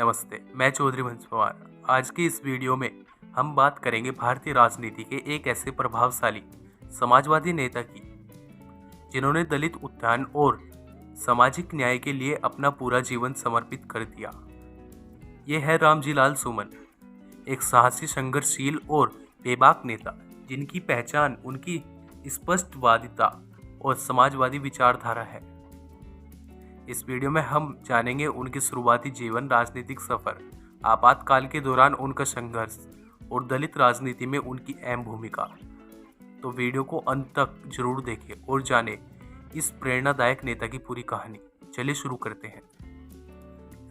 नमस्ते, मैं चौधरी वंश पवार। आज की इस वीडियो में हम बात करेंगे भारतीय राजनीति के एक ऐसे प्रभावशाली समाजवादी नेता की जिन्होंने दलित उत्थान और सामाजिक न्याय के लिए अपना पूरा जीवन समर्पित कर दिया। ये है रामजी लाल सुमन, एक साहसी, संघर्षशील और बेबाक नेता जिनकी पहचान उनकी स्पष्टवादिता और समाजवादी विचारधारा है। इस वीडियो में हम जानेंगे उनके शुरुआती जीवन, राजनीतिक सफर, आपातकाल के दौरान उनका संघर्ष और दलित राजनीति में उनकी अहम भूमिका। तो वीडियो को अंत तक जरूर देखें और जानें इस प्रेरणादायक नेता की पूरी कहानी। चलिए शुरू करते हैं।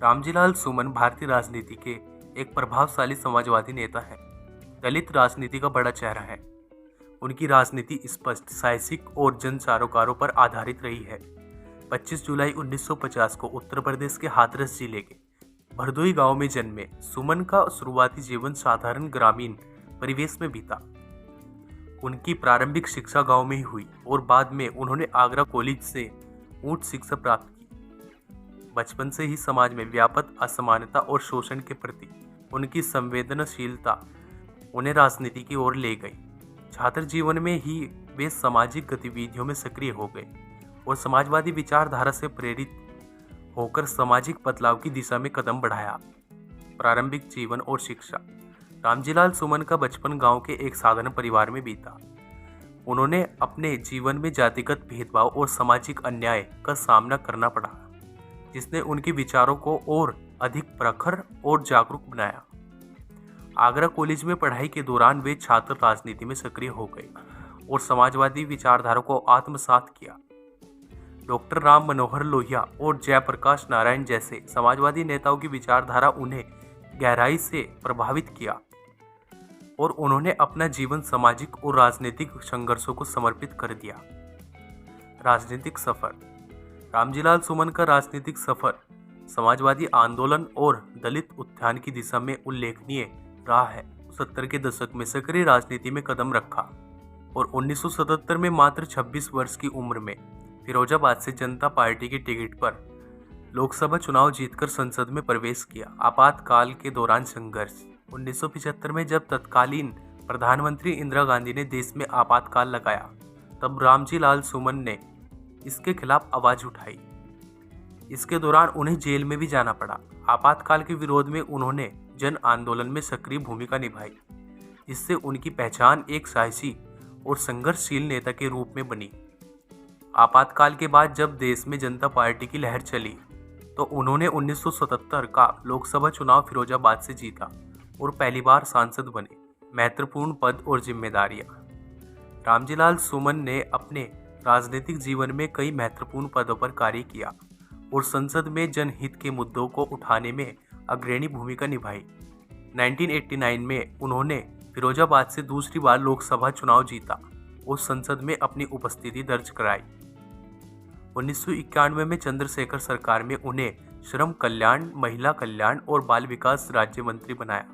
रामजी लाल सुमन भारतीय राजनीति के एक प्रभावशाली समाजवादी नेता हैं। दलित राजनीति का बड़ा चेहरा है। उनकी राजनीति स्पष्ट, साहसिक और जन सरोकारों पर आधारित रही है। 25 जुलाई 1950 को उत्तर प्रदेश के हाथरस जिले के भरदोई गांव में जन्मे सुमन का शुरुआती जीवन साधारण ग्रामीण परिवेश में बीता। उनकी प्रारंभिक शिक्षा गांव में ही हुई और बाद में उन्होंने आगरा कॉलेज से उच्च शिक्षा प्राप्त की। बचपन से ही समाज में व्याप्त असमानता और शोषण के प्रति उनकी संवेदनशीलता उन्हें राजनीति की ओर ले गई। छात्र जीवन में ही वे सामाजिक गतिविधियों में सक्रिय हो गए और समाजवादी विचारधारा से प्रेरित होकर सामाजिक बदलाव की दिशा में कदम बढ़ाया। प्रारंभिक जीवन और शिक्षा। रामजी लाल सुमन का बचपन गांव के एक साधारण परिवार में बीता। उन्होंने अपने जीवन में जातिगत भेदभाव और सामाजिक अन्याय का सामना करना पड़ा, जिसने उनके विचारों को और अधिक प्रखर और जागरूक बनाया। आगरा कॉलेज में पढ़ाई के दौरान वे छात्र राजनीति में सक्रिय हो गए और समाजवादी विचारधारा को आत्मसात किया। डॉक्टर राम मनोहर लोहिया और जयप्रकाश नारायण जैसे समाजवादी नेताओं की विचारधारा उन्हें गहराई से प्रभावित किया और उन्होंने अपना जीवन सामाजिक और राजनीतिक संघर्षों को समर्पित कर दिया। राजनीतिक सफर। रामजी लाल सुमन का राजनीतिक सफर समाजवादी आंदोलन और दलित उत्थान की दिशा में उल्लेखनीय रहा है। 70 के दशक में सक्रिय राजनीति में कदम रखा और 1977 में मात्र 26 वर्ष की उम्र में फिरोजाबाद से जनता पार्टी के टिकट पर लोकसभा चुनाव जीतकर संसद में प्रवेश किया। आपातकाल के दौरान संघर्ष। 1975 में जब तत्कालीन प्रधानमंत्री इंदिरा गांधी ने देश में आपातकाल लगाया, तब रामजी लाल सुमन ने इसके खिलाफ आवाज उठाई। इसके दौरान उन्हें जेल में भी जाना पड़ा। आपातकाल के विरोध में उन्होंने जन आंदोलन में सक्रिय भूमिका निभाई, जिससे उनकी पहचान एक साहसी और संघर्षशील नेता के रूप में बनी। आपातकाल के बाद जब देश में जनता पार्टी की लहर चली, तो उन्होंने 1977 का लोकसभा चुनाव फिरोजाबाद से जीता और पहली बार सांसद बने। महत्वपूर्ण पद और जिम्मेदारियां। रामजी लाल सुमन ने अपने राजनीतिक जीवन में कई महत्वपूर्ण पदों पर कार्य किया और संसद में जनहित के मुद्दों को उठाने में अग्रणी भूमिका निभाई। 1989 में उन्होंने फिरोजाबाद से दूसरी बार लोकसभा चुनाव जीता और संसद में अपनी उपस्थिति दर्ज कराई। 1991 में चंद्रशेखर सरकार में उन्हें श्रम कल्याण, महिला कल्याण और बाल विकास राज्य मंत्री बनाया।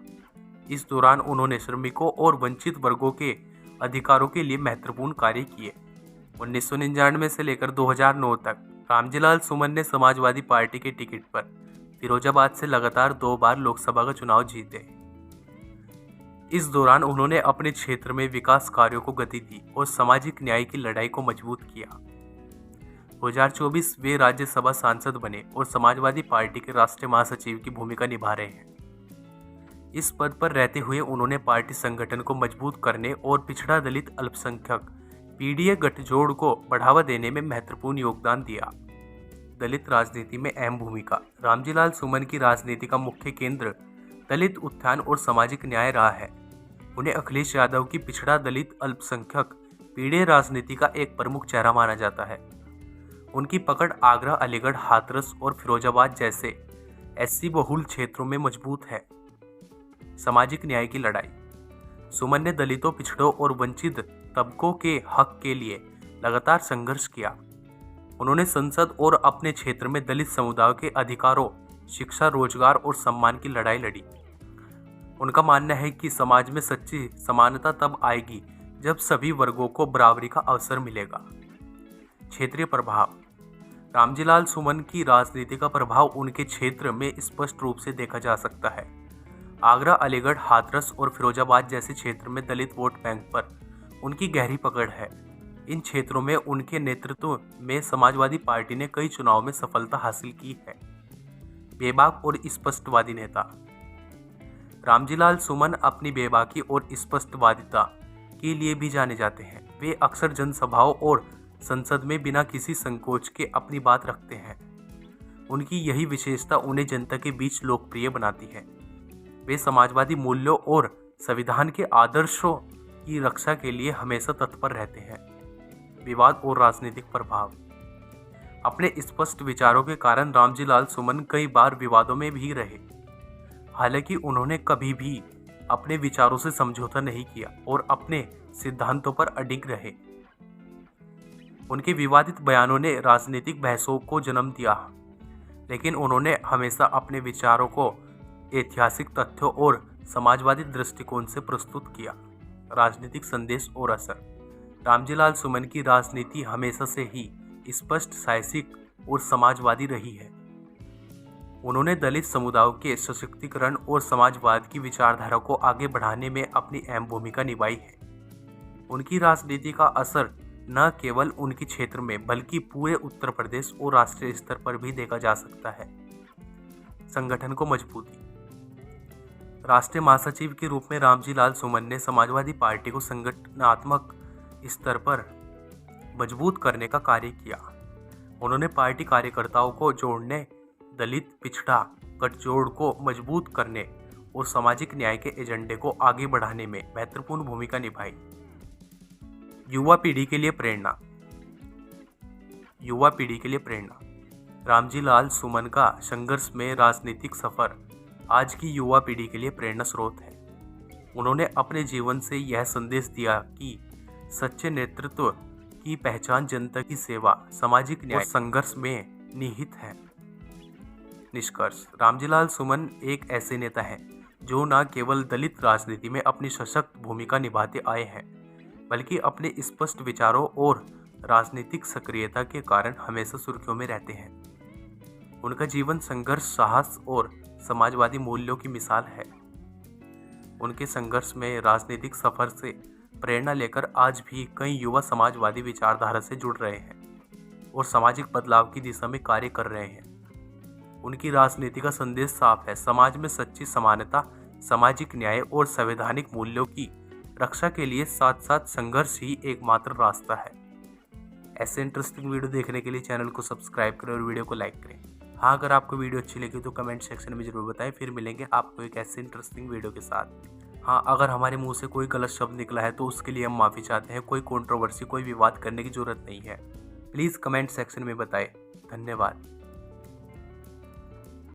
इस दौरान उन्होंने श्रमिकों और वंचित वर्गों के अधिकारों के लिए महत्वपूर्ण कार्य किए। 1999 से लेकर 2009 तक रामजी लाल सुमन ने समाजवादी पार्टी के टिकट पर फिरोजाबाद से लगातार 2 बार लोकसभा का चुनाव जीते। इस दौरान उन्होंने अपने क्षेत्र में विकास कार्यों को गति दी और सामाजिक न्याय की लड़ाई को मजबूत किया। 2024 वे राज्यसभा सांसद बने और समाजवादी पार्टी के राष्ट्रीय महासचिव की भूमिका निभा रहे हैं। इस पद पर रहते हुए उन्होंने पार्टी संगठन को मजबूत करने और पिछड़ा दलित अल्पसंख्यक पीडीए गठजोड़ को बढ़ावा देने में महत्वपूर्ण योगदान दिया। दलित राजनीति में अहम भूमिका। रामजी लाल सुमन की राजनीति का मुख्य केंद्र दलित उत्थान और सामाजिक न्याय रहा है। उन्हें अखिलेश यादव की पिछड़ा दलित अल्पसंख्यक पीढ़ी राजनीति का एक प्रमुख चेहरा माना जाता है। उनकी पकड़ आगरा, अलीगढ़, हाथरस और फिरोजाबाद जैसे एससी बहुल क्षेत्रों में मजबूत है। सामाजिक न्याय की लड़ाई। सुमन ने दलितों, पिछड़ों और वंचित तबकों के हक के लिए लगातार संघर्ष किया। उन्होंने संसद और अपने क्षेत्र में दलित समुदाय के अधिकारों, शिक्षा, रोजगार और सम्मान की लड़ाई लड़ी। उनका मानना है कि समाज में सच्ची समानता तब आएगी जब सभी वर्गों को बराबरी का अवसर मिलेगा। क्षेत्रीय प्रभाव। रामजीलाल सुमन की राजनीति का प्रभाव उनके क्षेत्र में स्पष्ट रूप से देखा जा सकता है। आगरा, अलीगढ़, हाथरस और फिरोजाबाद जैसे क्षेत्र में दलित वोट बैंक पर उनकी गहरी पकड़ है। इन क्षेत्रों में उनके नेतृत्व में समाजवादी पार्टी ने कई चुनाव में सफलता हासिल की है। बेबाक और स्पष्टवादी नेता रामजीलाल सुमन अपनी बेबाकी और स्पष्टवादिता के लिए भी जाने जाते हैं। वे अक्सर जनसभाओं और संसद में बिना किसी संकोच के अपनी बात रखते हैं। उनकी यही विशेषता उन्हें जनता के बीच लोकप्रिय बनाती है। वे समाजवादी मूल्यों और संविधान के आदर्शों की रक्षा के लिए हमेशा तत्पर रहते हैं। विवाद और राजनीतिक प्रभाव अपने स्पष्ट विचारों के कारण रामजीलाल सुमन कई बार विवादों में भी रहे। हालांकि उन्होंने कभी भी अपने विचारों से समझौता नहीं किया और अपने सिद्धांतों पर अडिग रहे। उनके विवादित बयानों ने राजनीतिक बहसों को जन्म दिया, लेकिन उन्होंने हमेशा अपने विचारों को ऐतिहासिक तथ्यों और समाजवादी दृष्टिकोण से प्रस्तुत किया। राजनीतिक संदेश और असर रामजीलाल सुमन की राजनीति हमेशा से ही स्पष्ट, साहसिक और समाजवादी रही है। उन्होंने दलित समुदायों के सशक्तिकरण और समाजवाद की विचारधारा को आगे बढ़ाने में अपनी अहम भूमिका निभाई है। उनकी राजनीति का असर न केवल उनके क्षेत्र में बल्कि पूरे उत्तर प्रदेश और राष्ट्रीय स्तर पर भी देखा जा सकता है। संगठन को मजबूती राष्ट्रीय महासचिव के रूप में रामजीलाल सुमन ने समाजवादी पार्टी को संगठनात्मक स्तर पर मजबूत करने का कार्य किया। उन्होंने पार्टी कार्यकर्ताओं को जोड़ने, दलित पिछड़ा गठजोड़ को मजबूत करने और सामाजिक न्याय के एजेंडे को आगे बढ़ाने में महत्वपूर्ण भूमिका निभाई। युवा पीढ़ी के लिए प्रेरणा रामजीलाल सुमन का संघर्ष में राजनीतिक सफर आज की युवा पीढ़ी के लिए प्रेरणा स्रोत है। उन्होंने अपने जीवन से यह संदेश दिया कि सच्चे नेतृत्व की पहचान जनता की सेवा, सामाजिक न्याय और संघर्ष में निहित है। निष्कर्ष रामजीलाल सुमन एक ऐसे नेता हैं जो न केवल दलित राजनीति में अपनी सशक्त भूमिका निभाते आए हैं, बल्कि अपने स्पष्ट विचारों और राजनीतिक सक्रियता के कारण हमेशा सुर्खियों में रहते हैं। उनका जीवन संघर्ष, साहस और समाजवादी मूल्यों की मिसाल है। उनके संघर्ष में राजनीतिक सफर से प्रेरणा लेकर आज भी कई युवा समाजवादी विचारधारा से जुड़ रहे हैं और सामाजिक बदलाव की दिशा में कार्य कर रहे हैं। उनकी राजनीति का संदेश साफ है। समाज में सच्ची समानता, सामाजिक न्याय और संवैधानिक मूल्यों की रक्षा के लिए साथ साथ संघर्ष ही एकमात्र रास्ता है। ऐसे इंटरेस्टिंग वीडियो देखने के लिए चैनल को सब्सक्राइब करें और वीडियो को लाइक करें। हाँ, अगर आपको वीडियो अच्छी लगी तो कमेंट सेक्शन में जरूर बताएं। फिर मिलेंगे आपको एक ऐसे इंटरेस्टिंग वीडियो के साथ। हाँ, अगर हमारे मुंह से कोई गलत शब्द निकला है तो उसके लिए हम माफ़ी चाहते हैं। कोई कंट्रोवर्सी, कोई विवाद करने की जरूरत नहीं है। प्लीज़ कमेंट सेक्शन में बताएं। धन्यवाद।